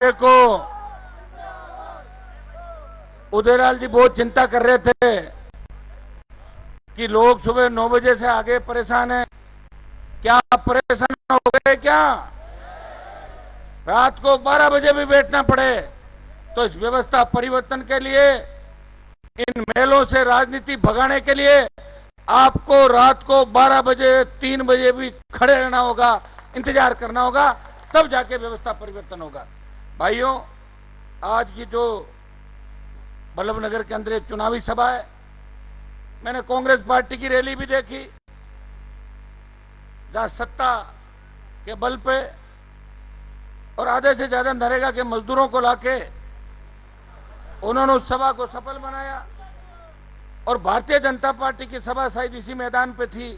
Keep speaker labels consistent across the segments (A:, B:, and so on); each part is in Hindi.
A: को उदयलाल जी बहुत चिंता कर रहे थे कि लोग सुबह 9 बजे से आगे परेशान हैं। क्या आप परेशान हो गए क्या? रात को 12 बजे भी बैठना पड़े तो इस व्यवस्था परिवर्तन के लिए, इन मेलों से राजनीति भगाने के लिए आपको रात को 12 बजे 3 बजे भी खड़े रहना होगा, इंतजार करना होगा, तब जाके व्यवस्था परिवर्तन होगा। भाइयों, आज की जो बल्लभनगर के अंदर एक चुनावी सभा है, मैंने कांग्रेस पार्टी की रैली भी देखी, जहां सत्ता के बल पे और आधे से ज्यादा नरेगा के मजदूरों को लाके उन्होंने उस सभा को सफल बनाया। और भारतीय जनता पार्टी की सभा शायद इसी मैदान पे थी,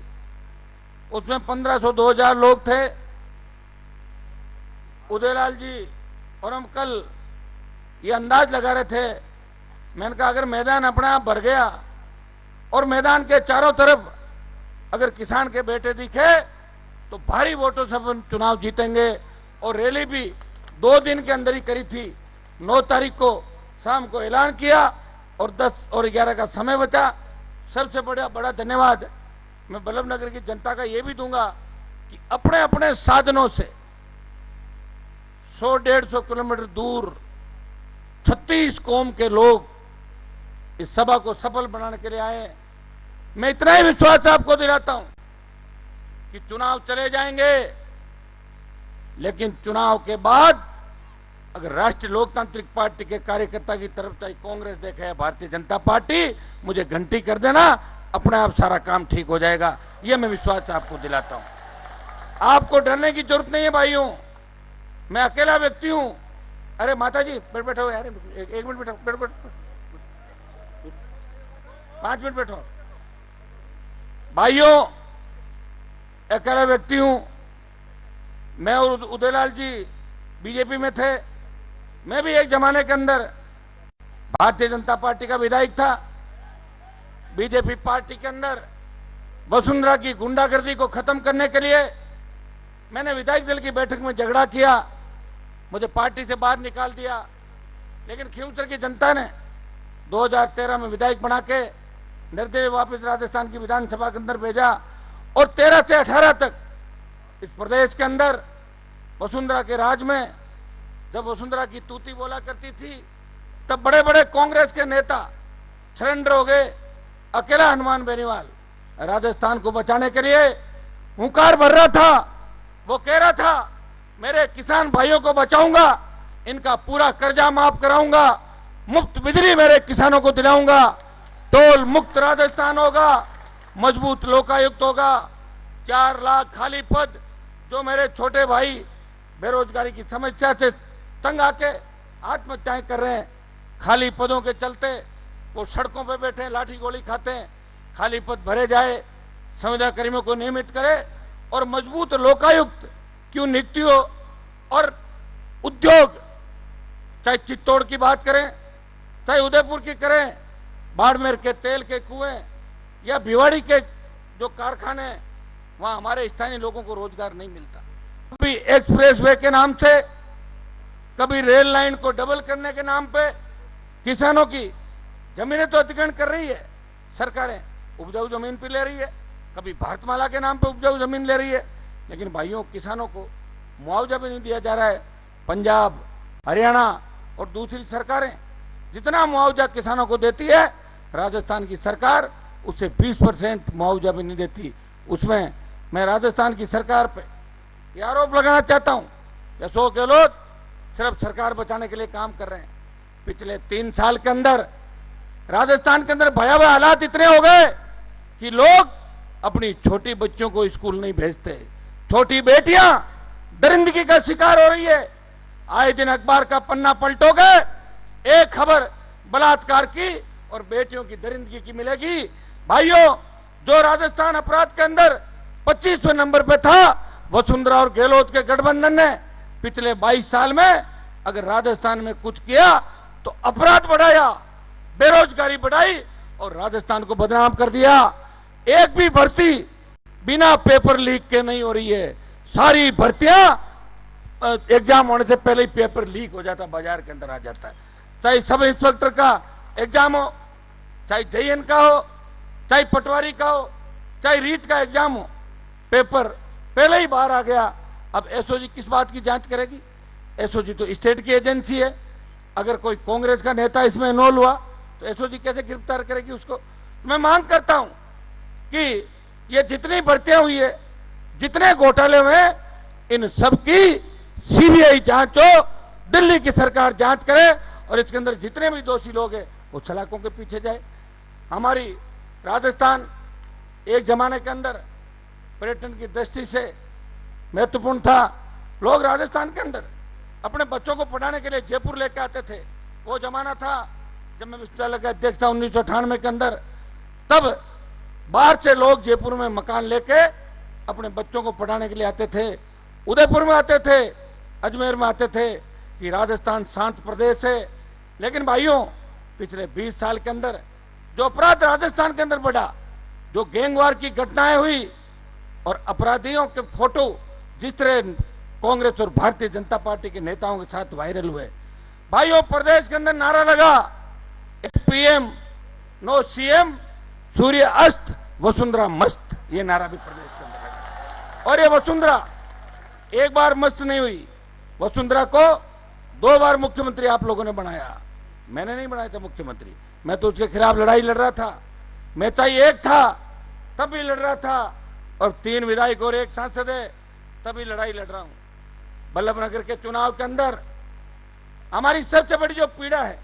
A: उसमें 1500-2000 लोग थे। उदयलाल जी और हम कल ये अंदाज लगा रहे थे, मैंने कहा अगर मैदान अपने आप भर गया और मैदान के चारों तरफ अगर किसान के बेटे दिखे तो भारी वोटों से हम चुनाव जीतेंगे। और रैली भी 2 दिन के अंदर ही करी थी। 9 तारीख को शाम को ऐलान किया और 10 और 11 का समय बचा। सबसे बड़ा धन्यवाद मैं बल्लभनगर की जनता का ये भी दूंगा कि अपने अपने साधनों से 100-150 किलोमीटर दूर 36 कौम के लोग इस सभा को सफल बनाने के लिए आए। मैं इतना ही विश्वास आपको दिलाता हूं कि चुनाव चले जाएंगे, लेकिन चुनाव के बाद अगर राष्ट्रीय लोकतांत्रिक पार्टी के कार्यकर्ता की तरफ चाहे कांग्रेस देखे या भारतीय जनता पार्टी, मुझे घंटी कर देना, अपने आप सारा काम ठीक हो जाएगा। यह मैं विश्वास आपको दिलाता हूं। आपको डरने की जरूरत नहीं है भाइयों, मैं अकेला व्यक्ति हूं। अरे माता जी बैठो यार, 1 मिनट बैठो, 5 मिनट बैठो। भाइयों, अकेला व्यक्ति हूं। मैं और उदयलाल जी बीजेपी में थे। मैं भी एक जमाने के अंदर भारतीय जनता पार्टी का विधायक था। बीजेपी पार्टी के अंदर वसुंधरा की गुंडागर्दी को खत्म करने के लिए मैंने विधायक दल की बैठक में झगड़ा किया, मुझे पार्टी से बाहर निकाल दिया। लेकिन खींवसर की जनता ने 2013 में विधायक बना के निर्दलीय वापस राजस्थान की विधानसभा के अंदर भेजा और 13 से 18 तक इस प्रदेश के अंदर वसुंधरा के राज में, जब वसुंधरा की तूती बोला करती थी, तब बड़े बड़े कांग्रेस के नेता सरेंडर हो गए। अकेला हनुमान बेनीवाल राजस्थान को बचाने के लिए हुंकार भर रहा था। वो कह रहा था मेरे किसान भाइयों को बचाऊंगा, इनका पूरा कर्जा माफ कराऊंगा, मुफ्त बिजली मेरे किसानों को दिलाऊंगा, टोल मुक्त राजस्थान होगा, मजबूत लोकायुक्त होगा, 4 लाख खाली पद जो मेरे छोटे भाई बेरोजगारी की समस्या से तंग आके आत्महत्याएं कर रहे हैं, खाली पदों के चलते वो सड़कों पे बैठे लाठी गोली खाते हैं। खाली पद भरे जाए, संविदा कर्मियों को नियमित करे और मजबूत लोकायुक्त क्यों नियुक्ति हो। और उद्योग, चाहे चित्तौड़ की बात करें, चाहे उदयपुर की करें, बाड़मेर के तेल के कुएं या भिवाड़ी के जो कारखाने, वहां हमारे स्थानीय लोगों को रोजगार नहीं मिलता। कभी एक्सप्रेसवे के नाम से, कभी रेल लाइन को डबल करने के नाम पे किसानों की जमीनें तो अधिग्रहण कर रही है सरकारें, उपजाऊ जमीन पे ले रही है, कभी भारतमाला के नाम पे उपजाऊ जमीन ले रही है, लेकिन भाइयों किसानों को मुआवजा भी नहीं दिया जा रहा है। पंजाब, हरियाणा और दूसरी सरकारें जितना मुआवजा किसानों को देती है, राजस्थान की सरकार उससे 20% मुआवजा भी नहीं देती। उसमें मैं राजस्थान की सरकार पे यह आरोप लगाना चाहता हूं कि अशोक गहलोत सिर्फ सरकार बचाने के लिए काम कर रहे हैं। पिछले 3 साल के अंदर राजस्थान के अंदर भयावह हालात इतने हो गए कि लोग अपनी छोटी बच्चों को स्कूल नहीं भेजते, छोटी बेटियां दरिंदगी का शिकार हो रही है। आए दिन अखबार का पन्ना पलटोगे, एक खबर बलात्कार की और बेटियों की दरिंदगी की मिलेगी। भाइयों, जो राजस्थान अपराध के अंदर 25वें नंबर पे था, वसुंधरा और गहलोत के गठबंधन ने पिछले 22 साल में अगर राजस्थान में कुछ किया तो अपराध बढ़ाया, बेरोजगारी बढ़ाई और राजस्थान को बदनाम कर दिया। एक भी भर्ती बिना पेपर लीक के नहीं हो रही है, सारी भर्तियां एग्जाम होने से पहले ही पेपर लीक हो जाता, बाजार के अंदर आ जाता है। चाहे सब इंस्पेक्टर का एग्जाम हो, चाहे जेईएन का हो, चाहे पटवारी का हो, चाहे रीट का एग्जाम हो, पेपर पहले ही बाहर आ गया। अब एसओजी किस बात की जांच करेगी? एसओजी तो स्टेट की एजेंसी है। अगर कोई कांग्रेस का नेता इसमें इन्वॉल्व हुआ तो एसओजी कैसे गिरफ्तार करेगी उसको? मैं मांग करता हूं कि ये जितनी भर्तियां हुई है, जितने घोटाले हुए, इन सब की सीबीआई जांच हो, दिल्ली की सरकार जांच करे और इसके अंदर जितने भी दोषी लोग हैं वो सलाखों के पीछे जाए। हमारी राजस्थान एक जमाने के अंदर पर्यटन की दृष्टि से महत्वपूर्ण था। लोग राजस्थान के अंदर अपने बच्चों को पढ़ाने के लिए जयपुर लेके आते थे। वो जमाना था जब मैं विश्वविद्यालय का अध्यक्ष था 1998 के अंदर। तब बाहर से लोग जयपुर में मकान लेके अपने बच्चों को पढ़ाने के लिए आते थे, उदयपुर में आते थे, अजमेर में आते थे कि राजस्थान शांत प्रदेश है। लेकिन भाइयों, पिछले 20 साल के अंदर जो अपराध राजस्थान के अंदर बढ़ा, जो गैंगवार की घटनाएं हुई और अपराधियों के फोटो जिस तरह कांग्रेस और भारतीय जनता पार्टी के नेताओं के साथ वायरल हुए, भाइयों प्रदेश के अंदर नारा लगा, पीएम नो सीएम, सूर्य अस्त वसुंधरा मस्त। ये नारा भी प्रदेश के अंदर लगा। और ये वसुंधरा एक बार मस्त नहीं हुई, वसुंधरा को 2 बार मुख्यमंत्री आप लोगों ने बनाया। मैंने नहीं बनाया था मुख्यमंत्री, मैं तो उसके खिलाफ लड़ाई लड़ रहा था। मैं चाहे एक था तब भी लड़ रहा था, और 3 विधायक और 1 सांसद है तभी लड़ाई लड़ रहा हूं। बल्लभनगर के चुनाव के अंदर हमारी सबसे बड़ी जो पीड़ा है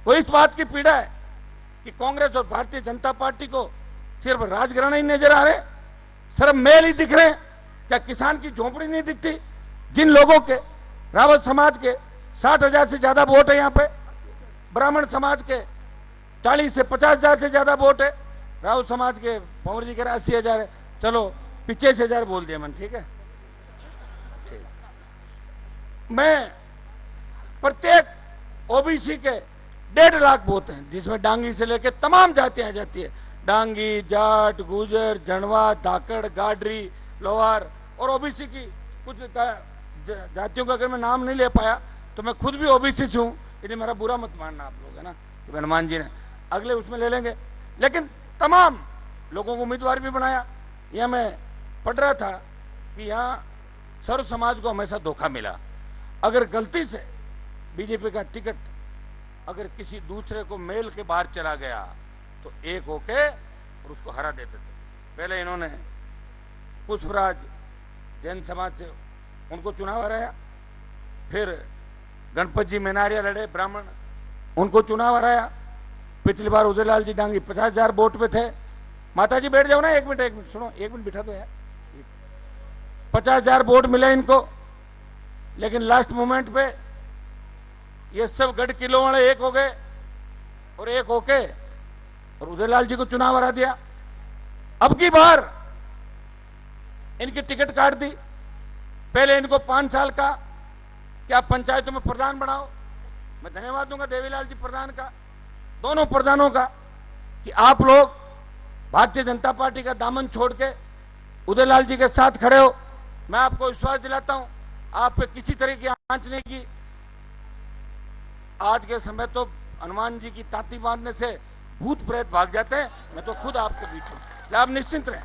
A: वो इस बात की पीड़ा है कि कांग्रेस और भारतीय जनता पार्टी को सिर्फ राजघराना ही नजर आ रहे, सिर्फ मेल ही दिख रहे। क्या किसान की झोंपड़ी नहीं दिखती? जिन लोगों के, रावत समाज के 60,000 से ज्यादा वोट है यहाँ पे, ब्राह्मण समाज के 40 से 50,000 से ज्यादा वोट है, रावत समाज के पवार जी के 80,000 है। चलो 85,000 बोल दिया मैंने, ठीक है। ठीक, मैं प्रत्येक ओबीसी के 1.5 लाख वोट हैं, जिसमें डांगी से लेकर तमाम जातियां आ जाती है। डांगी, जाट, गुजर, जड़वा, धाकड़, गाडरी, लोहार और ओबीसी की कुछ जातियों का अगर मैं नाम नहीं ले पाया तो मैं खुद भी ओबीसी से हूं, इसलिए मेरा बुरा मत मानना आप लोग, है ना। हनुमान जी ने अगले उसमें ले लेंगे। लेकिन तमाम लोगों को उम्मीदवार भी बनाया। यह मैं पढ़ रहा था कि यहाँ सर्व समाज को हमेशा धोखा मिला। अगर गलती से बीजेपी का टिकट अगर किसी दूसरे को मेल के बाहर चला गया तो एक होके और उसको हरा देते थे। पहले इन्होंने पुष्पराज जैन समाज से उनको चुनाव हराया, फिर गणपत जी मेनारिया लड़े ब्राह्मण, उनको चुनाव हराया। पिछली बार उदयलाल जी डांगी 50,000 वोट पे थे। माता जी बैठ जाओ ना, एक मिनट सुनो, 1 मिनट बिठा दो यार। 50,000 वोट मिले इनको, लेकिन लास्ट मोमेंट पे ये सब गढ़ किलो वाले एक हो गए और एक होके और उदयलाल जी को चुनाव हरा दिया। अब की बार इनकी टिकट काट दी। पहले इनको 5 साल का क्या पंचायतों में प्रधान बनाओ। मैं धन्यवाद दूंगा देवीलाल जी प्रधान का, दोनों प्रधानों का, कि आप लोग भारतीय जनता पार्टी का दामन छोड़ के उदयलाल जी के साथ खड़े हो। मैं आपको विश्वास दिलाता हूं आप पे किसी तरह की आंच नहीं की। आज के समय तो हनुमान जी की तांती बांधने से भूत प्रेत भाग जाते हैं। मैं तो खुद आपके बीच हूं, आप निश्चिंत रहें,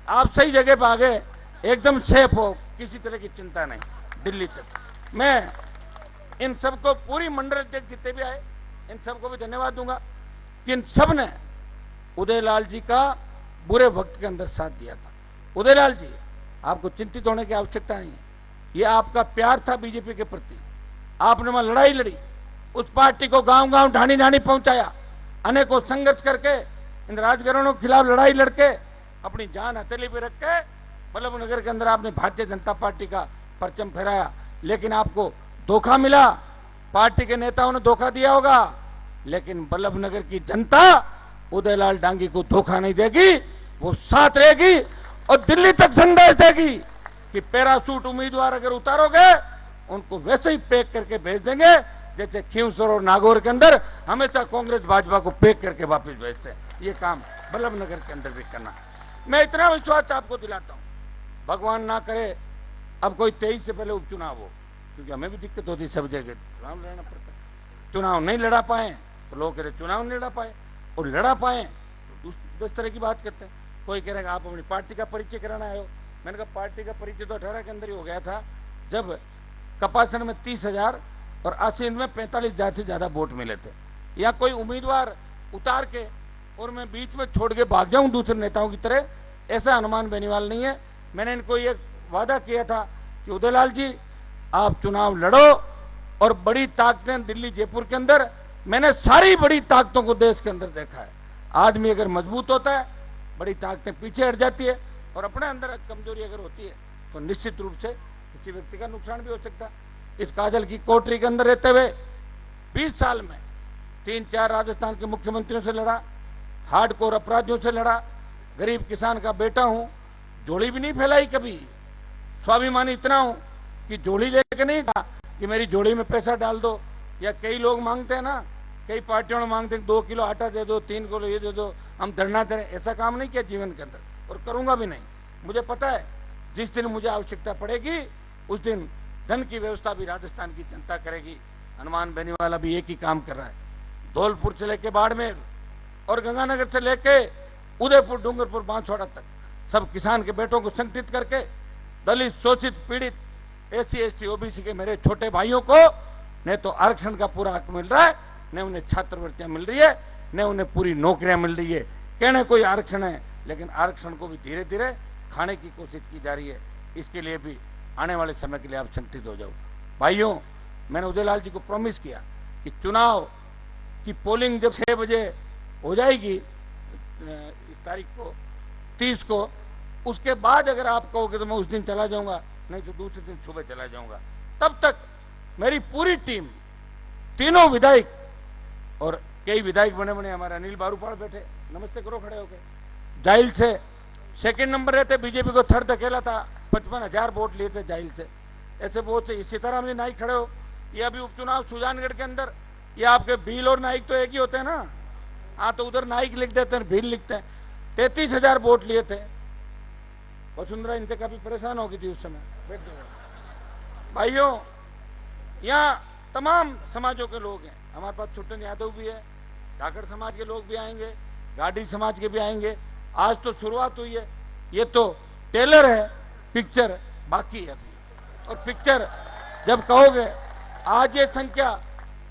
A: आप सही जगह पर आ गए, एकदम सेफ हो, किसी तरह की चिंता नहीं। दिल्ली तक मैं इन सबको, पूरी मंडल अध्यक्ष जितने भी आए, इन सबको भी धन्यवाद दूंगा कि इन सब ने उदयलाल जी का बुरे वक्त के अंदर साथ दिया था। उदयलाल जी, आपको चिंतित होने की आवश्यकता नहीं है, ये आपका प्यार था बीजेपी के प्रति। आपने वहां लड़ाई लड़ी, उस पार्टी को गांव गांव ढाणी ढाणी पहुंचाया, अनेकों संघर्ष करके इन राजघरानों के खिलाफ लड़ाई लड़के अपनी जान हथेली पे रख के बल्लभनगर के अंदर आपने भारतीय जनता पार्टी का परचम फहराया। लेकिन आपको धोखा मिला, पार्टी के नेताओं ने धोखा दिया होगा, लेकिन बल्लभनगर की जनता उदयलाल डांगी को धोखा नहीं देगी, वो साथ रहेगी और दिल्ली तक संदेश देगी कि पैरासूट उम्मीदवार अगर उतारोगे उनको वैसे ही पैक करके भेज देंगे जैसे खींवसर और नागौर के अंदर हमेशा कांग्रेस भाजपा को पैक करके वापस भेजते हैं। ये काम बल्लभनगर के अंदर भी करना। मैं इतना विश्वास आपको दिलाता हूं, भगवान ना करे अब कोई 23 से पहले उपचुनाव हो, क्योंकि हमें भी दिक्कत होती है, सब जगह चुनाव लड़ना पड़ता है। चुनाव नहीं लड़ा पाए तो लोग कहते चुनाव नहीं लड़ा पाए, और लड़ा पाए तो दूसरी तरह की बात करते हैं। कोई कह रहा है आप अपनी पार्टी का परिचय कराना आए हो। मैंने कहा पार्टी का परिचय तो 18 के अंदर ही हो गया था, जब कपासन में 30,000 और आसीन में 45,000 से ज्यादा वोट मिले थे। या कोई उम्मीदवार उतार के और मैं बीच में छोड़ के भाग जाऊं दूसरे नेताओं की तरह, ऐसा हनुमान बेनीवाल नहीं है। मैंने इनको ये वादा किया था कि उदयलाल जी आप चुनाव लड़ो, और बड़ी ताकतें दिल्ली जयपुर के अंदर, मैंने सारी बड़ी ताकतों को देश के अंदर देखा है। आदमी अगर मजबूत होता है, बड़ी ताकतें पीछे हट जाती है, और अपने अंदर कमजोरी अगर होती है तो निश्चित रूप से किसी व्यक्ति का नुकसान भी हो सकता है। इस काजल की कोठरी के अंदर रहते हुए 20 साल में 3-4 राजस्थान के मुख्यमंत्रियों से लड़ा, हार्डकोर अपराधियों से लड़ा, गरीब किसान का बेटा हूं, जोड़ी भी नहीं फैलाई कभी, स्वाभिमानी इतना हूं कि जोड़ी लेके नहीं कहा कि मेरी जोड़ी में पैसा डाल दो। या कई लोग मांगते हैं ना, कई पार्टियों में मांगते हैं 2 किलो आटा दे दो, 3 किलो ये दे दो, हम धरना दे रहे। ऐसा काम नहीं किया जीवन के अंदर, और करूंगा भी नहीं। मुझे पता है जिस दिन मुझे आवश्यकता पड़ेगी उस दिन धन की व्यवस्था भी राजस्थान की जनता करेगी। हनुमान बेनीवाला भी एक ही काम कर रहा है। धौलपुर से लेके बाड़मेर और गंगानगर से लेके उदयपुर, डूंगरपुर, बांसवाड़ा तक सब किसान के बेटों को संगठित करके दलित, शोषित, पीड़ित, SC, ST, OBC के मेरे छोटे भाइयों को न तो आरक्षण का पूरा हक मिल रहा है, न उन्हें छात्रवृत्तियां मिल रही है, न उन्हें पूरी नौकरियां मिल रही है। कहने कोई आरक्षण है, लेकिन आरक्षण को भी धीरे धीरे खाने की कोशिश की जा रही है। इसके लिए भी आने वाले समय के लिए आप संगठित हो जाओ। भाइयों, मैंने उदयलाल जी को प्रॉमिस किया कि चुनाव की पोलिंग जब 6 बजे हो जाएगी इस तारीख को 30 को, उसके बाद अगर आप कहोगे तो मैं उस दिन चला जाऊंगा, नहीं तो दूसरे दिन सुबह चला जाऊंगा। तब तक मेरी पूरी टीम, तीनों विधायक, और कई विधायक बने बने हमारे अनिल बारूपाड़ बैठे, नमस्ते करो खड़े होके, जाहिल से सेकंड नंबर रहते, बीजेपी को थर्ड अकेला था, 55,000 वोट लिए थे जाहिल से। ऐसे बहुत से, इसी तरह में नाइक खड़े हो। ये अभी उपचुनाव सुजानगढ़ के अंदर, ये आपके भील और नाइक तो एक ही होते हैं ना, हाँ, तो उधर नाइक लिख देते हैं, भील लिखते हैं। 33,000 वोट लिए थे। वसुंधरा इनसे काफी परेशान हो गई थी उस समय। भाइयों, यहाँ तमाम समाजों के लोग हैं। हमारे पास छुट्टन यादव भी है, धाकड़ समाज के लोग भी आएंगे, गाड़ी समाज के भी आएंगे। आज तो शुरुआत हुई है, ये तो टेलर है, पिक्चर बाकी है अभी। और पिक्चर जब कहोगे, आज ये संख्या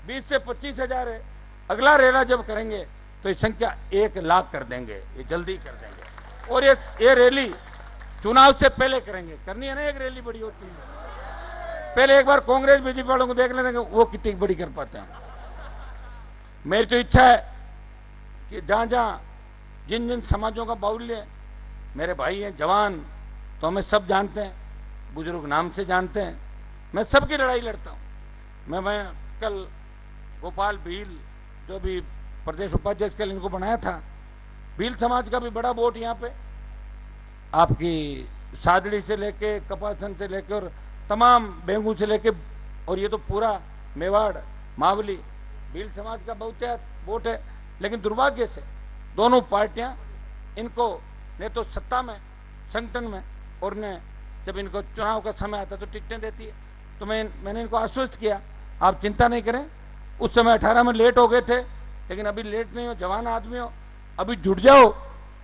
A: 20 से 25,000 है, अगला रेला जब करेंगे तो ये संख्या 1 लाख कर देंगे, ये जल्दी कर देंगे। और ये रैली चुनाव से पहले करेंगे, करनी है ना, एक रैली बड़ी होती है। पहले एक बार कांग्रेस बीजेपी वालों को देख लेंगे वो कितनी बड़ी कर पाते हैं। मेरी तो इच्छा है कि जहां जहां जिन जिन समाजों का बाहुल्य है, मेरे भाई हैं, जवान तो हमें सब जानते हैं, बुजुर्ग नाम से जानते हैं, मैं सबकी लड़ाई लड़ता हूं। मैं कल गोपाल भील, जो भी प्रदेश उपाध्यक्ष के लिए इनको बनाया था, भील समाज का भी बड़ा वोट यहाँ पे, आपकी सादड़ी से लेके, कपासन से लेके और तमाम बेंगू से लेके, और ये तो पूरा मेवाड़, मावली, भील समाज का बहुत वोट है। लेकिन दुर्भाग्य से दोनों पार्टियां इनको ने तो सत्ता में, संगठन में, और ने जब इनको चुनाव का समय आता तो टिकटें देती है। तो मैंने इनको आश्वस्त किया, आप चिंता नहीं करें। उस समय 18 में लेट हो गए थे, लेकिन अभी लेट नहीं हो, जवान आदमी हो, अभी जुट जाओ,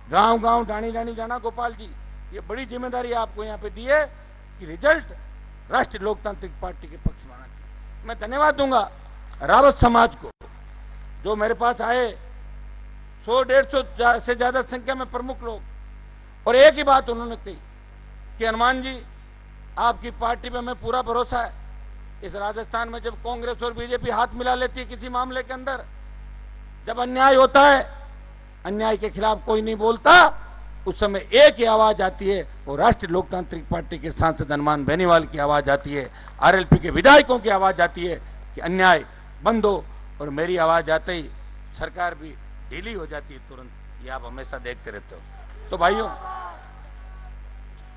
A: गांव गांव, डाणी डाणी जाना। गोपाल जी, ये बड़ी जिम्मेदारी आपको यहाँ पे दी है कि रिजल्ट राष्ट्रीय लोकतांत्रिक पार्टी के पक्ष में आना चाहिए। मैं धन्यवाद दूंगा रावत समाज को, जो मेरे पास आए 100-150 से ज्यादा संख्या में प्रमुख लोग, और एक ही बात उन्होंने कही कि हनुमान जी, आपकी पार्टी पे हमें पूरा भरोसा है। इस राजस्थान में जब कांग्रेस और बीजेपी हाथ मिला लेती है किसी मामले के अंदर, जब अन्याय होता है, अन्याय के खिलाफ कोई नहीं बोलता, उस समय एक ही आवाज आती है, वो राष्ट्रीय लोकतांत्रिक पार्टी के सांसद हनुमान बेनीवाल की आवाज आती है, RLP के विधायकों की आवाज आती है कि अन्याय बंद हो। और मेरी आवाज आते ही सरकार भी ढीली हो जाती है तुरंत, ये आप हमेशा देखते रहते हो। तो भाइयों,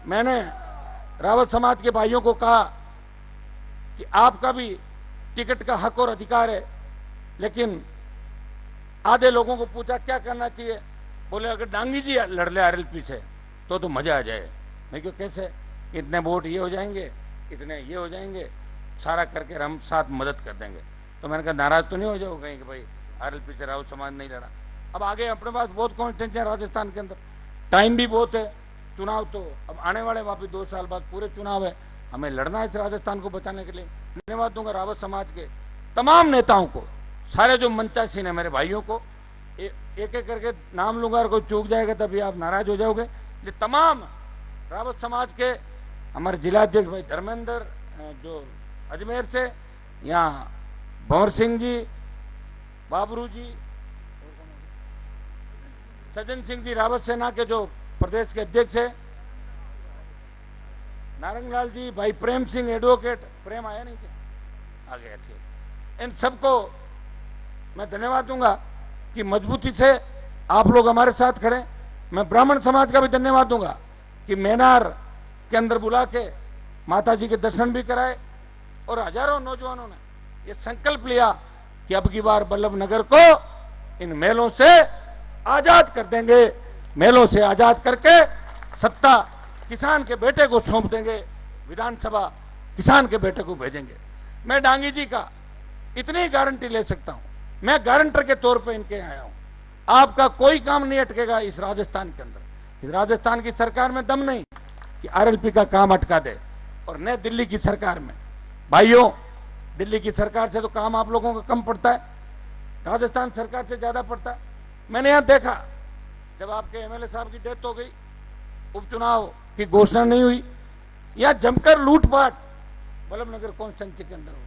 A: मैंने रावत समाज के भाइयों को कहा कि आपका भी टिकट का हक और अधिकार है, लेकिन आधे लोगों को पूछा क्या करना चाहिए, बोले अगर डांगी जी लड़ ले RLP से तो मजा आ जाए। मैं क्यों, कैसे, इतने वोट ये हो जाएंगे, इतने ये हो जाएंगे। सारा करके हम साथ मदद कर देंगे। तो मैंने कहा नाराज तो नहीं हो जाओ कहीं कि भाई आरएलपी से राहुल समाज नहीं लड़ा। अब आगे अपने पास बहुत कॉन्स्टिट्यूंसी है राजस्थान के अंदर, टाइम भी बहुत है, चुनाव तो अब आने वाले वापिस 2 साल बाद पूरे चुनाव है, हमें लड़ना है इस राजस्थान को बचाने के लिए। धन्यवाद दूंगा रावत समाज के तमाम नेताओं को, सारे जो मंचासीन है मेरे भाइयों को, एक एक करके नाम लूंगा और कोई चूक जाएगा तभी आप नाराज हो जाओगे। ये तमाम रावत समाज के हमारे जिलाध्यक्ष भाई धर्मेंद्र जो अजमेर से, यहाँ भंवर सिंह जी, बाबरू जी, सज्जन सिंह जी रावत सेना के जो प्रदेश के अध्यक्ष है, नारंगलाल जी, भाई प्रेम सिंह एडवोकेट, प्रेम आया नहीं क्या? आ गया, ठीक। इन सबको मैं धन्यवाद दूंगा कि मजबूती से आप लोग हमारे साथ खड़े। मैं ब्राह्मण समाज का भी धन्यवाद दूंगा कि मैनार के अंदर बुला के माता जी के दर्शन भी कराए और हजारों नौजवानों ने ये संकल्प लिया कि अब की बार बल्लभ नगर को इन मेलों से आजाद कर देंगे, मेलों से आजाद करके सत्ता किसान के बेटे को सौंप देंगे, विधानसभा किसान के बेटे को भेजेंगे। मैं डांगी जी का इतनी गारंटी ले सकता हूं, मैं गारंटर के तौर पे इनके आया हूं, आपका कोई काम नहीं अटकेगा इस राजस्थान के अंदर। इस राजस्थान की सरकार में दम नहीं कि आरएलपी का काम अटका दे, और न दिल्ली की सरकार में। भाइयों, दिल्ली की सरकार से तो काम आप लोगों का कम पड़ता है, राजस्थान सरकार से ज्यादा पड़ता है। मैंने यहां देखा जब आपके एमएलए साहब की डेथ हो गई, उपचुनाव की घोषणा नहीं हुई, या जमकर लूटपाट बल्लभनगर कॉन्स्टिट्यूंसी के अंदर हुई।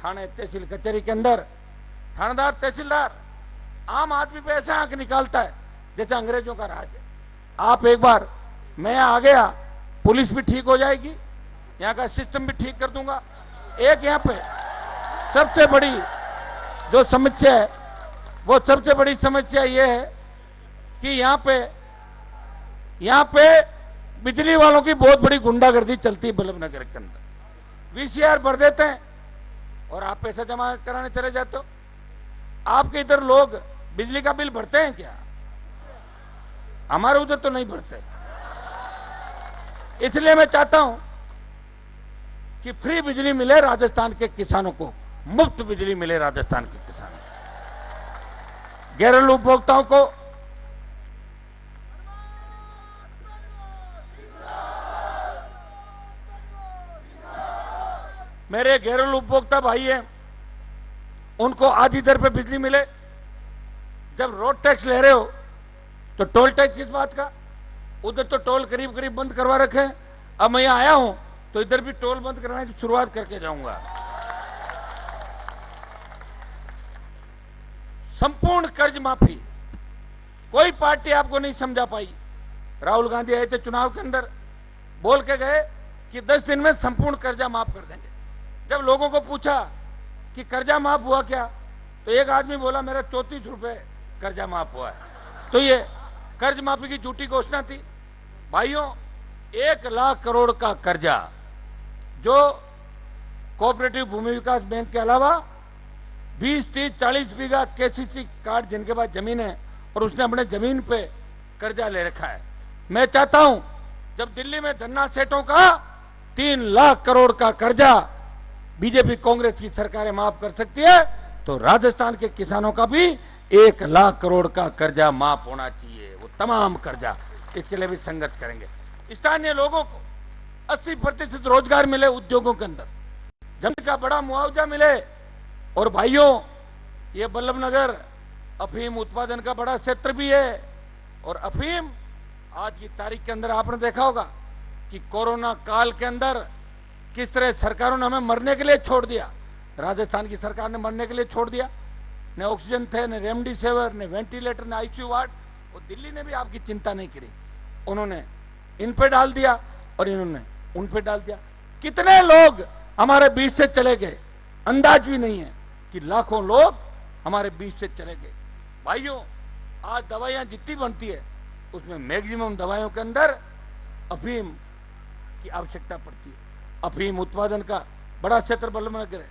A: थाने तहसील कचहरी के अंदर थानेदार तहसीलदार आम आदमी पे ऐसा आंख निकालता है जैसे अंग्रेजों का राज है। आप एक बार, मैं आ गया, पुलिस भी ठीक हो जाएगी, यहाँ का सिस्टम भी ठीक कर दूंगा। एक यहाँ पे सबसे बड़ी जो समस्या है, वो सबसे बड़ी समस्या ये है कि यहाँ पे बिजली वालों की बहुत बड़ी गुंडागर्दी चलती है बल्लभनगर के अंदर। वीसीआर भर देते हैं और आप पैसा जमा कराने चले जाते हो। आपके इधर लोग बिजली का बिल भरते हैं क्या? हमारे उधर तो नहीं भरते। इसलिए मैं चाहता हूं कि फ्री बिजली मिले राजस्थान के किसानों को, मुफ्त बिजली मिले राजस्थान के किसानों को, घरेलू उपभोक्ताओं को। मेरे घरेलू उपभोक्ता भाई हैं, उनको आधी दर पे बिजली मिले। जब रोड टैक्स ले रहे हो तो टोल टैक्स किस बात का? उधर तो टोल करीब करीब बंद करवा रखे हैं। अब मैं यहां आया हूं तो इधर भी टोल बंद करवाने की शुरुआत करके जाऊंगा। संपूर्ण कर्ज माफी, कोई पार्टी आपको नहीं समझा पाई। राहुल गांधी आए थे चुनाव के अंदर, बोल के गए कि 10 दिन में संपूर्ण कर्जा माफ कर देंगे। जब लोगों को पूछा कि कर्जा माफ हुआ क्या, तो एक आदमी बोला मेरा 34 रुपए कर्जा माफ हुआ है। तो ये कर्ज माफी की झूठी घोषणा थी। भाइयों, 1 लाख करोड़ का कर्जा जो कोऑपरेटिव भूमि विकास बैंक के अलावा 20, 30, 40 बीघा केसीसी कार्ड जिनके पास जमीन है और उसने अपने जमीन पे कर्जा ले रखा है। मैं चाहता हूं जब दिल्ली में धन्ना सेठों का 3 लाख करोड़ का कर्जा बीजेपी कांग्रेस की सरकारें माफ कर सकती है, तो राजस्थान के किसानों का भी 1 लाख करोड़ का कर्जा माफ होना चाहिए, वो तमाम कर्जा। इसके लिए भी संघर्ष करेंगे। स्थानीय लोगों को 80% रोजगार मिले उद्योगों के अंदर, जमीन का बड़ा मुआवजा मिले। और भाइयों, ये बल्लभनगर अफीम उत्पादन का बड़ा क्षेत्र भी है। और अफीम आज की तारीख के अंदर आपने देखा होगा कि कोरोना काल के अंदर किस तरह सरकारों ने हमें मरने के लिए छोड़ दिया। राजस्थान की सरकार ने मरने के लिए छोड़ दिया, न ऑक्सीजन थे, न रेमडेसिविर, न वेंटिलेटर, न आईसीयू वार्ड। और दिल्ली ने भी आपकी चिंता नहीं करी, उन्होंने इन पे डाल दिया और इन्होंने उन पे डाल दिया। कितने लोग हमारे बीच से चले गए, अंदाज भी नहीं है कि लाखों लोग हमारे बीच से चले गए। भाइयों, आज दवाइयां जितनी बनती है उसमें मैक्सिमम दवाइयों के अंदर अफीम की आवश्यकता पड़ती है। अफीम उत्पादन का बड़ा क्षेत्र बल्लभनगर है,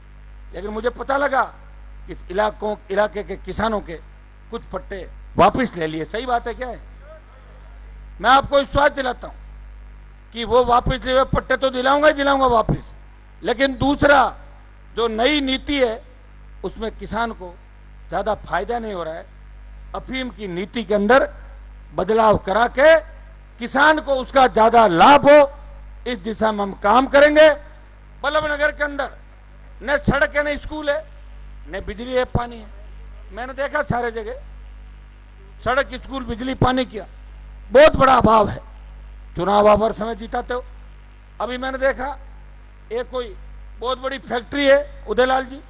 A: लेकिन मुझे पता लगा कि इलाके के किसानों के कुछ पट्टे वापस ले लिए। सही बात है क्या है? मैं आपको विश्वास दिलाता हूं कि वो वापस लिए हुए पट्टे तो दिलाऊंगा ही दिलाऊंगा वापस, लेकिन दूसरा जो नई नीति है उसमें किसान को ज्यादा फायदा नहीं हो रहा है। अफीम की नीति के अंदर बदलाव करा के किसान को उसका ज्यादा लाभ हो, इस दिशा में हम काम करेंगे। बल्लभनगर के अंदर न सड़क है, न स्कूल है, न बिजली है, पानी है। मैंने देखा सारे जगह सड़क, स्कूल, बिजली, पानी किया बहुत बड़ा अभाव है। चुनाव आप हर समय जीताते हो। अभी मैंने देखा एक कोई बहुत बड़ी फैक्ट्री है, उदयलाल जी,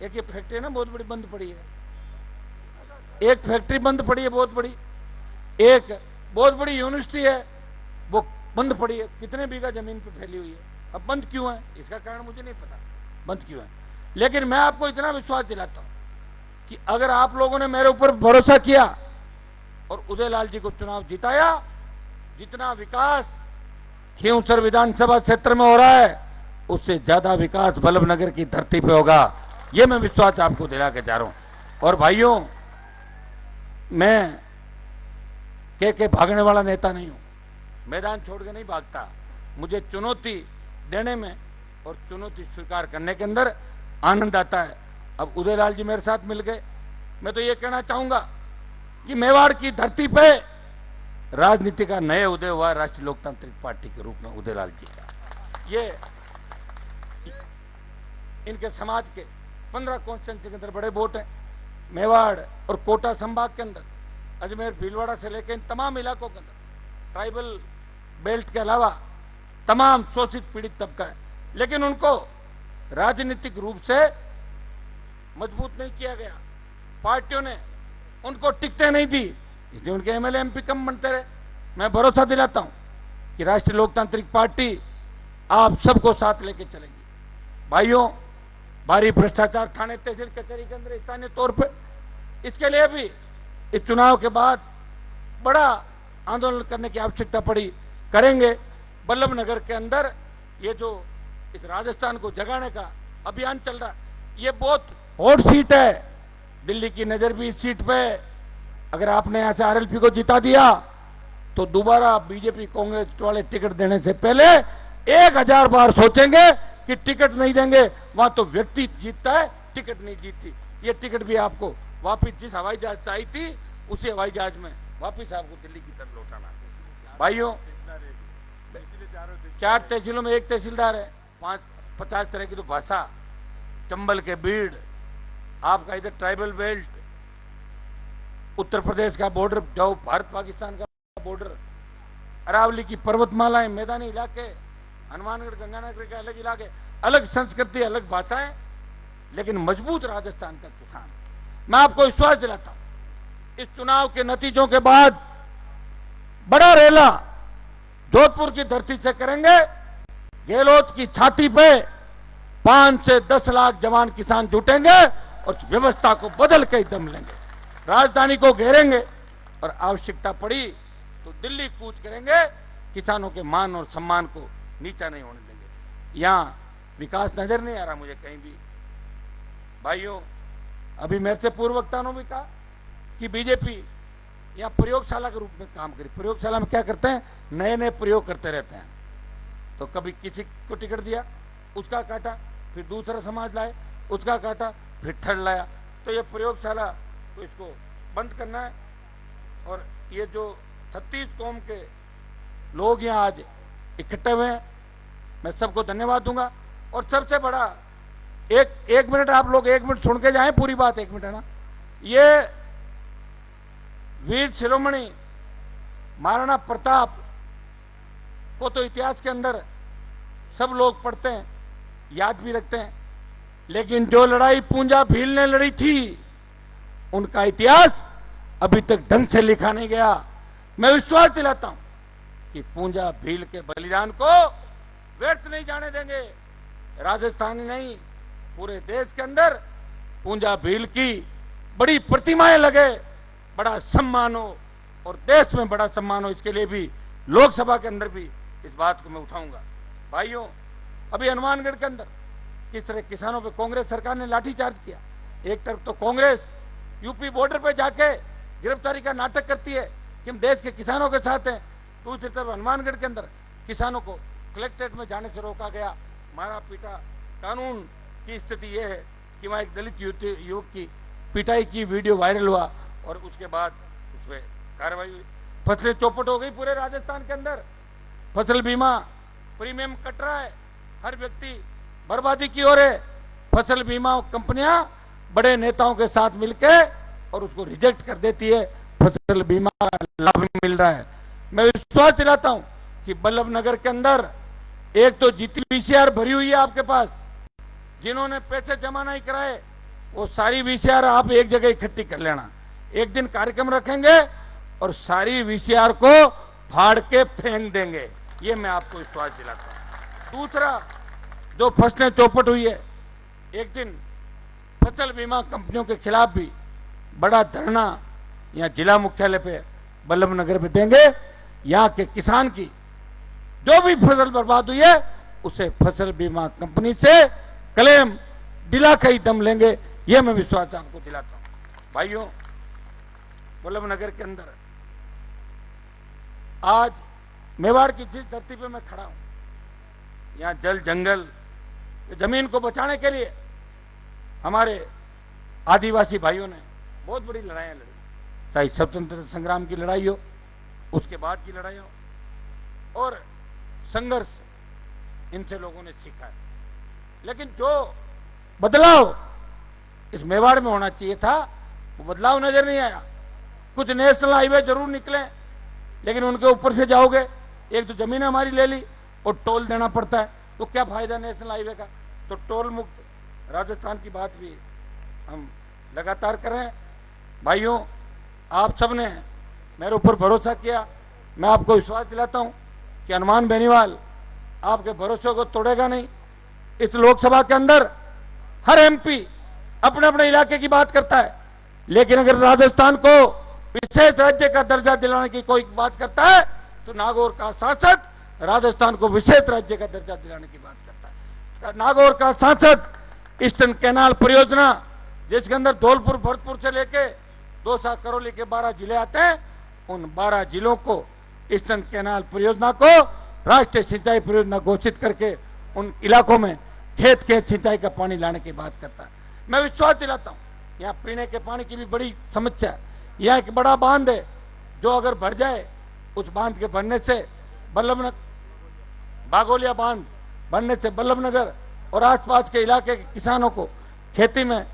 A: एक ये फैक्ट्री है ना बहुत बड़ी बंद पड़ी है, एक फैक्ट्री बंद पड़ी है बहुत बड़ी, एक बहुत बड़ी यूनिवर्सिटी है वो बंद पड़ी है, कितने बीघा जमीन पे फैली हुई है। अब बंद क्यों है इसका कारण मुझे नहीं पता, बंद क्यों है। लेकिन मैं आपको इतना विश्वास दिलाता हूं कि अगर आप लोगों ने मेरे ऊपर भरोसा किया और उदयलाल जी को चुनाव जिताया, जितना विकास खींवसर विधानसभा क्षेत्र में हो रहा है उससे ज्यादा विकास बल्लभनगर की धरती पे होगा। ये मैं विश्वास आपको दिला के जा रहा हूं। और भाइयों, मैं के भागने वाला नेता नहीं हूं, मैदान छोड़ के नहीं भागता। मुझे चुनौती देने में और चुनौती स्वीकार करने के अंदर आनंद आता है। अब उदयलाल जी मेरे साथ मिल गए। मैं तो ये कहना चाहूंगा कि मेवाड़ की धरती पे राजनीति का नए उदय हुआ राष्ट्रीय लोकतांत्रिक पार्टी के रूप में उदयलाल जी का। ये इनके समाज के 15 कॉन्स्टिट्यूंसी के अंदर बड़े वोट हैं। मेवाड़ और कोटा संभाग के अंदर, अजमेर, भीलवाड़ा से लेकर इन तमाम इलाकों के अंदर ट्राइबल बेल्ट के अलावा तमाम शोषित पीड़ित तबका है, लेकिन उनको राजनीतिक रूप से मजबूत नहीं किया गया। पार्टियों ने उनको टिकटें नहीं दी, इसलिए उनके एमएलए एमपी कम बनते रहे। मैं भरोसा दिलाता हूं कि राष्ट्रीय लोकतांत्रिक पार्टी आप सबको साथ लेके चलेगी। भाइयों, भारी भ्रष्टाचार थाने, तहसील, कचहरी के अंदर स्थानीय तौर पे, इसके लिए भी इस चुनाव के बाद बड़ा आंदोलन करने की आवश्यकता पड़ी, करेंगे। बल्लभनगर के अंदर ये जो इस राजस्थान को जगाने का अभियान चल रहा है, ये बहुत हॉट सीट है। दिल्ली की नजर भी इस सीट पे। अगर आपने यहां से आरएलपी को जिता दिया तो दोबारा बीजेपी कांग्रेस वाले टिकट देने से पहले 1000 बार सोचेंगे कि टिकट नहीं देंगे। वहां तो व्यक्ति जीतता है, टिकट नहीं जीतती। ये टिकट भी आपको वापिस जिस हवाई जहाज से आई थी उसी हवाई जहाज में वापिस आपको दिल्ली की तरफ लौटाना। भाइयों, 4 तहसीलों में 1 तहसीलदार है, 50 तरह की तो भाषा, चंबल के बीड़, आपका इधर ट्राइबल बेल्ट, उत्तर प्रदेश का बॉर्डर, जाओ भारत पाकिस्तान का बॉर्डर, अरावली की पर्वतमालाएं, मैदानी इलाके, हनुमानगढ़, गंगानगर के अलग इलाके, अलग संस्कृति, अलग भाषाएं, लेकिन मजबूत राजस्थान का किसान। मैं आपको विश्वास दिलाता हूं इस चुनाव के नतीजों के बाद बड़ा रेला जोधपुर की धरती से करेंगे। गहलोत की छाती पे 5 से 10 लाख जवान किसान जुटेंगे और व्यवस्था को बदल के दम लेंगे, राजधानी को घेरेंगे और आवश्यकता पड़ी तो दिल्ली कूच करेंगे। किसानों के मान और सम्मान को नीचा नहीं होने देंगे। यहां विकास नजर नहीं आ रहा मुझे कहीं भी। भाइयों, अभी मेरे से पूर्व वक्ताओं ने भी कहा कि बीजेपी यहाँ प्रयोगशाला के रूप में काम करी। प्रयोगशाला में क्या करते हैं, नए नए प्रयोग करते रहते हैं। तो कभी किसी को टिकट दिया, उसका काटा, फिर दूसरा समाज लाए, उसका काटा, फिर थर्ड लाया। तो ये प्रयोगशाला तो इसको बंद करना है। और ये जो 36 कौम के लोग यहाँ आज इकट्ठे हुए हैं, मैं सबको धन्यवाद दूंगा। और सबसे बड़ा, एक मिनट आप लोग 1 मिनट सुन के जाएं पूरी बात, 1 मिनट है ना। ये वीर शिरोमणि महाराणा प्रताप को तो इतिहास के अंदर सब लोग पढ़ते हैं, याद भी रखते हैं, लेकिन जो लड़ाई पूंजा भील ने लड़ी थी उनका इतिहास अभी तक ढंग से लिखा नहीं गया। मैं विश्वास दिलाता हूं कि पूंजा भील के बलिदान को व्यर्थ नहीं जाने देंगे। राजस्थान ही नहीं, पूरे देश के अंदर पूंजा भील की बड़ी प्रतिमाएं लगे, बड़ा सम्मान हो और देश में बड़ा सम्मान हो, इसके लिए भी लोकसभा के अंदर भी इस बात को मैं उठाऊंगा। भाइयों, अभी हनुमानगढ़ के अंदर किस तरह किसानों पे कांग्रेस सरकार ने लाठीचार्ज किया। एक तरफ तो कांग्रेस यूपी बॉर्डर पे जाके गिरफ्तारी का नाटक करती है कि हम देश के किसानों के साथ हैं, दूसरी तरफ हनुमानगढ़ के अंदर किसानों को कलेक्ट्रेट में जाने से रोका गया, मारा पीटा, कानून की स्थिति यह है कि वहां एक दलित युवक की पिटाई की वीडियो वायरल हुआ और उसके बाद उस पर कार्रवाई हुई। फसलें चौपट हो गई पूरे राजस्थान के अंदर, फसल बीमा प्रीमियम कट रहा है, हर व्यक्ति बर्बादी की ओर है। फसल बीमा कंपनियां बड़े नेताओं के साथ मिलकर और उसको रिजेक्ट कर देती है, फसल बीमा का लाभ मिल रहा है। मैं विश्वास दिलाता हूं कि बल्लभ नगर के अंदर एक तो जीती वीसीआर भरी हुई है आपके पास, जिन्होंने पैसे जमा नहीं कराए वो सारी वीसीआर आप एक जगह इकट्ठी कर लेना। एक दिन कार्यक्रम रखेंगे और सारी वीसीआर को फाड़ के फेंक देंगे, ये मैं आपको विश्वास दिलाता हूं। दूसरा, जो फसलें चौपट हुई है, एक दिन फसल बीमा कंपनियों के खिलाफ भी बड़ा धरना यहाँ जिला मुख्यालय पे बल्लभ नगर पे देंगे। यहाँ के किसान की जो भी फसल बर्बाद हुई है उसे फसल बीमा कंपनी से क्लेम दिला के ही दम लेंगे, यह मैं विश्वास आपको दिलाता हूं। भाइयों, बल्लभ नगर के अंदर आज मेवाड़ की जिस धरती पे मैं खड़ा हूं, यहाँ जल जंगल जमीन को बचाने के लिए हमारे आदिवासी भाइयों ने बहुत बड़ी लड़ाइयां लड़ी, चाहे स्वतंत्रता संग्राम की लड़ाई हो, उसके बाद की लड़ाई हो, और संघर्ष इनसे लोगों ने सीखा है। लेकिन जो बदलाव इस मेवाड़ में होना चाहिए था वो बदलाव नजर नहीं आया। कुछ नेशनल हाईवे जरूर निकले, लेकिन उनके ऊपर से जाओगे, एक तो जमीन हमारी ले ली और टोल देना पड़ता है, तो क्या फायदा नेशनल हाईवे का। तो टोल मुक्त राजस्थान की बात भी हम लगातार कर रहे हैं। भाइयों, आप सबने मेरे ऊपर भरोसा किया, मैं आपको विश्वास दिलाता हूं कि हनुमान बेनीवाल आपके भरोसे को तोड़ेगा नहीं। इस लोकसभा के अंदर हर एमपी अपने अपने इलाके की बात करता है, लेकिन अगर राजस्थान को विशेष राज्य का दर्जा दिलाने की कोई बात करता है तो नागौर का सांसद राजस्थान को विशेष राज्य का दर्जा दिलाने की बात करता है। नागौर का सांसद ईस्टर्न कैनाल परियोजना, जिसके अंदर धौलपुर भरतपुर से लेके दौसा करौली के 12 जिले आते हैं, उन 12 जिलों को ईस्टर्न कैनाल परियोजना को राष्ट्रीय सिंचाई परियोजना घोषित करके उन इलाकों में खेत खेत सिंचाई का पानी लाने की बात करता है। मैं विश्वास दिलाता हूं, यहाँ पीने के पानी की भी बड़ी समस्या है। यहाँ एक बड़ा बांध है, जो अगर भर जाए, उस बांध के भरने से बल्लभ बागोलिया बांध बनने से बल्लभ नगर और आसपास के इलाके के किसानों को खेती में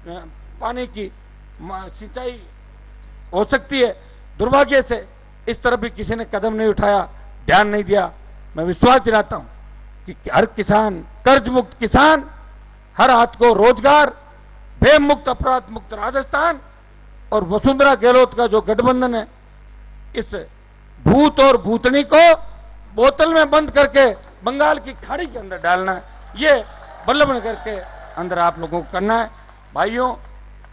A: पानी की सिंचाई हो सकती है। दुर्भाग्य से इस तरफ भी किसी ने कदम नहीं उठाया, ध्यान नहीं दिया। मैं विश्वास दिलाता हूं कि हर किसान, कर्ज मुक्त किसान, हर हाथ को रोजगार, भय मुक्त, अपराध मुक्त राजस्थान और वसुंधरा गहलोत का जो गठबंधन है, इस भूत और भूतनी को बोतल में बंद करके बंगाल की खाड़ी के अंदर डालना है, ये बल्लभ नगर के अंदर आप लोगों को करना है। भाइयों,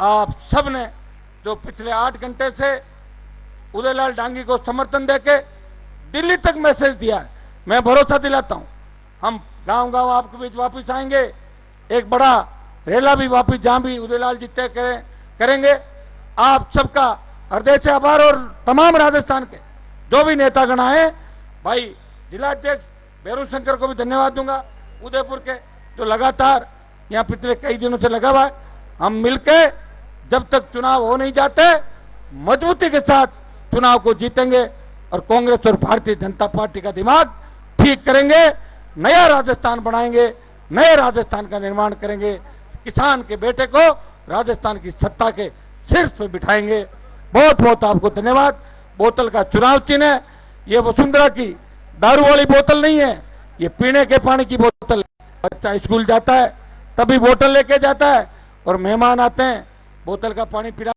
A: आप सब ने जो पिछले 8 घंटे से उदयलाल डांगी को समर्थन देके दिल्ली तक मैसेज दिया है, मैं भरोसा दिलाता हूं हम गांव गांव आपके बीच वापस आएंगे। एक बड़ा रेला भी वापस जहां भी उदयलाल जी तय करेंगे। आप सबका हृदय से आभार, और तमाम राजस्थान के जो भी नेतागण आए, भाई जिलाध्यक्ष भैरू शंकर को भी धन्यवाद दूंगा, उदयपुर के, जो लगातार यहाँ पिछले कई दिनों से लगा हुआ है। हम मिलके जब तक चुनाव हो नहीं जाते, मजबूती के साथ चुनाव को जीतेंगे और कांग्रेस और भारतीय जनता पार्टी का दिमाग ठीक करेंगे, नया राजस्थान बनाएंगे, नए राजस्थान का निर्माण करेंगे, किसान के बेटे को राजस्थान की सत्ता के शीर्ष पे बिठाएंगे। बहुत बहुत आपको धन्यवाद। बोतल का चुनाव चिन्ह है, ये वसुंधरा की दारू वाली बोतल नहीं है, ये पीने के पानी की बोतल है। बच्चा स्कूल जाता है तभी बोतल लेके जाता है, और मेहमान आते हैं बोतल का पानी पिला